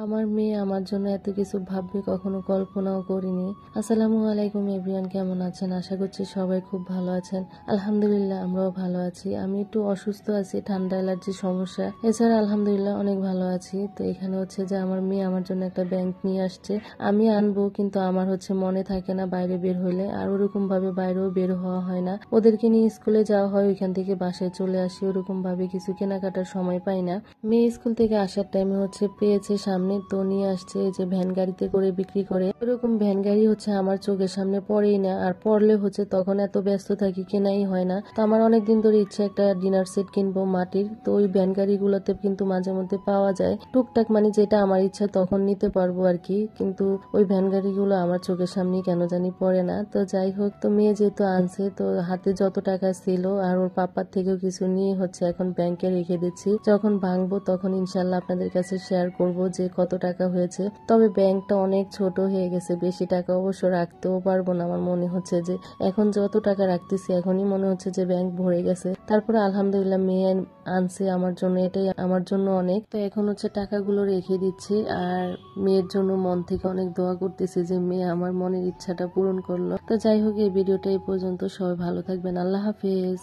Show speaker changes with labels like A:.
A: আমার মেয়ে আমার জন্য এত কিছু ভাববে কখনো কল্পনাও করিনি। আসসালামু আলাইকুম এভরিওয়ান, কেমন আছেন? আশা করছি সবাই খুব ভালো আছেন। আলহামদুলিল্লাহ আমরাও ভালো আছি। আমি একটু অসুস্থ আছি, ঠান্ডা অ্যালার্জির সমস্যা। এছাড়া আলহামদুলিল্লাহ অনেক ভালো আছি। তো এখানে হচ্ছে যে আমার মেয়ে আমার জন্য একটা ব্যাংক নিয়ে আসছে। আমি আনবো কিন্তু আমার হচ্ছে মনে থাকে না বাইরে বের হইলে, আর ওরকম ভাবে বাইরেও বের হওয়া হয় না। ওদেরকে নিয়ে স্কুলে যাওয়া হয়, ওইখান থেকে বাসায় চলে আসি, ওরকম ভাবে কিছু কেনাকাটার সময় পাই না। মেয়ে স্কুল থেকে আসার টাইমে হচ্ছে পেয়েছে সামনে, তো নিয়ে আসছে যে ভ্যান গাড়িতে করে বিক্রি করে। এরকম ভ্যান গাড়ি হচ্ছে আমার চোখের সামনে পড়েই না, আর পড়লে হচ্ছে তখন এত ব্যস্ত থাকি কেনাই হয় না। তো আমার অনেকদিন ধরে ইচ্ছা একটা ডিনার সেট কিনবো মাটির, তো ওই ভ্যান গাড়িগুলোতে কিন্তু মাঝে মধ্যে পাওয়া যায় টুকটাক, মানে যেটা আমার ইচ্ছা তখন নিতে পারবো আর কি। কিন্তু ওই ভ্যান গাড়িগুলো আমার চোখের সামনে কেন জানি পড়ে না। তো যাই হোক, তো মেয়ে যেহেতু আনছে, তো হাতে যত টাকা ছিল আর ওর পাপার থেকেও কিছু নিয়ে হচ্ছে এখন ব্যাংকে রেখে দিচ্ছি। যখন ভাঙবো তখন ইনশাল্লাহ আপনাদের কাছে শেয়ার করব যে কত টাকা হয়েছে। তবে ব্যাংকটা অনেক ছোট হয়ে গেছে, বেশি টাকা অবশ্য রাখতেও পারবো না। আমার মনে হচ্ছে যে এখন যত টাকা রাখতেছি এখনই মনে হচ্ছে যে ব্যাংক ভরে গেছে। তারপরে আলহামদুলিল্লাহ মেয়ে আনছে আমার জন্য, এটাই আমার জন্য অনেক। তো এখন হচ্ছে টাকাগুলো রেখে দিচ্ছি, আর মেয়ের জন্য মন থেকে অনেক দোয়া করতেছি যে মেয়ে আমার মনের ইচ্ছাটা পূরণ করলো। তো যাই হোক, এই ভিডিওটা এই পর্যন্ত। সবাই ভালো থাকবেন, আল্লাহ হাফেজ।